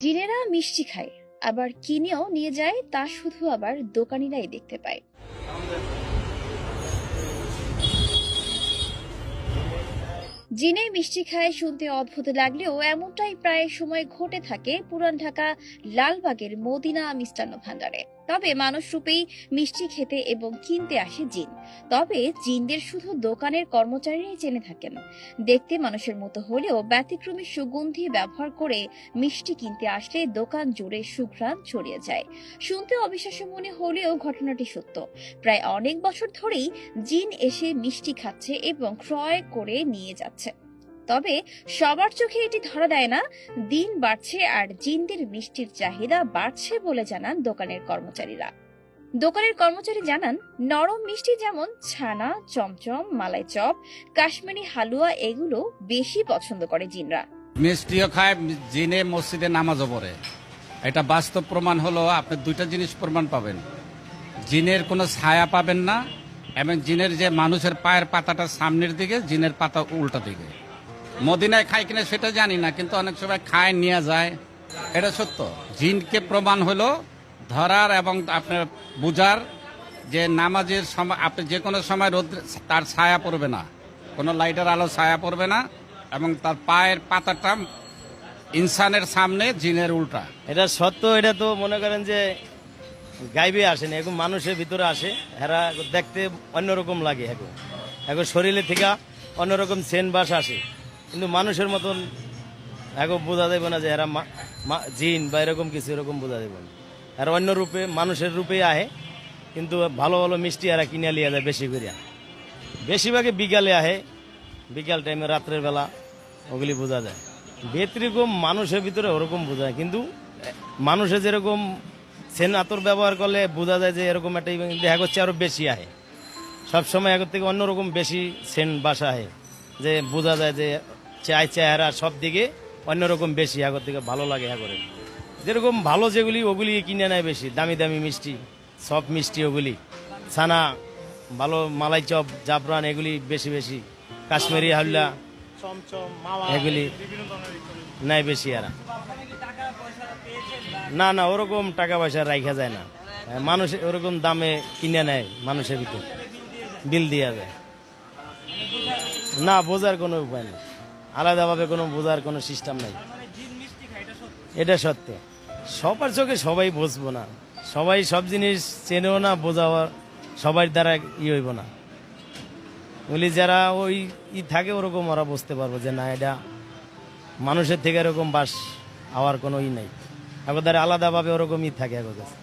জিনেরা মিষ্টি খায়, আবার কিনেও নিয়ে যায়, তা শুধু আবার দোকানিরাই দেখতে পায়। জিনে মিষ্টি খায় শুনতে অদ্ভুত লাগলেও এমনটাই প্রায় সময় ঘটে থাকে পুরান ঢাকা লালবাগের মদিনা মিষ্টান্ন ভান্ডারে। তবে মানুষ রূপেই মিষ্টি খেতে এবং কিনতে আসে জিন। তবে জিনদের শুধু দোকানের কর্মচারীরাই জেনে থাকেন। দেখতে মানুষের মতো হলেও ব্যতিক্রমী সুগন্ধি ব্যবহার করে মিষ্টি কিনতে আসলে দোকান জুড়ে সুঘ্রাণ ছড়িয়ে যায়। শুনতে অবিশ্বাস্য মনে হলেও ঘটনাটি সত্য। প্রায় অনেক বছর ধরেই জিন এসে মিষ্টি খাচ্ছে এবং ক্রয় করে নিয়ে যাচ্ছে। তবে সবার চোখে এটি ধরা দেয় না। দিন বাড়ছে আর জিনদের মিষ্টির চাহিদা বাড়ছে বলে জানান দোকানের কর্মচারী জানান, নরম মিষ্টি যেমন ছানা, চমচম, মালাই চপ, কাশ্মীরি হালুয়া এগুলো বেশি পছন্দ করে জিনরা। মিষ্টিও খায়, জিনে মসজিদে নামাজও পড়ে। এটা বাস্তব প্রমাণ হলো, আপনি দুইটা জিনিস প্রমাণ পাবেন। জিনের কোনো ছায়া পাবেন না, এবং জিনের যে মানুষের পায়ের পাতাটা সামনের দিকে, জিনের পাতা উল্টা দিকে। মদিনায় খায় কিনা সেটা জানি না, কিন্তু অনেক সময় খায় নিয়ে যায়, এটা সত্য। জিনকে প্রমাণ হলো ধরার এবং আপনার বুঝার, যে নামাজের সময় আপনি যে কোনো সময় রোদ তার ছায়া পড়বে না, কোনো লাইটের আলো ছায়া পড়বে না, এবং তার পায়ের পাতাটা ইনসানের সামনে জিনের উল্টা। এটা সত্য। এটা তো মনে করেন যে গাইবে আসে না, এখন মানুষের ভিতরে আসে। এরা দেখতে অন্যরকম লাগে, এখন শরীরে থেকে অন্যরকম সেন বাস আসে, কিন্তু মানুষের মতন এখন বোঝা যাবে না যে এরা জিন বা এরকম কিছু, এরকম বোঝা যাবে না। এরা অন্য রূপে মানুষের রূপে আহে, কিন্তু ভালো ভালো মিষ্টি এরা কিনে লিয়ে যায় বেশি করে। বেশিরভাগই বিকালে আহে, বিকাল টাইমে, রাত্রের বেলা ওগুলি বোঝা যায়। ব্যতিক্রম মানুষের ভিতরে ওরকম বোঝা যায়, কিন্তু মানুষের যেরকম সেন আতর ব্যবহার করলে বোঝা যায় যে এরকম একটা দেখা করছে আরো বেশি আহে। সবসময় আগের থেকে অন্যরকম বেশি সেন বাসা আহে, যে বোঝা যায় যে চেহারা সব দিকে অন্যরকম বেশি আগের থেকে ভালো লাগে। করে যেরকম ভালো যেগুলি ওগুলি কিনে নেয় বেশি, দামি দামি মিষ্টি, সব মিষ্টি ওগুলি, ছানা, ভালো মালাই চপ, জাফরান এগুলি বেশি বেশি, কাশ্মীরি হালুয়া, এগুলি নাই বেশি। এরা না না ওরকম টাকা পয়সা রাখা যায় না, মানুষ ওরকম দামে কিনে নেয়, মানুষের ভিতর বিল দেওয়া যায় না। বোঝার কোনো উপায় নেই, আলাদাভাবে কোনো বোঝার কোনো সিস্টেম নাই। এটা সত্য। সবার চোখে সবাই বুঝবো না, সবাই সব জিনিস চেনেও না, বোঝাও সবার দ্বারা হইব না। বলি যারা ওই থাকে ওরকম ওরা বুঝতে পারবো যে না, এটা মানুষের থেকে এরকম বাস হওয়ার কোনো নাই, আগের দ্বারা আলাদাভাবে ওরকম থাকে আগের কাছে।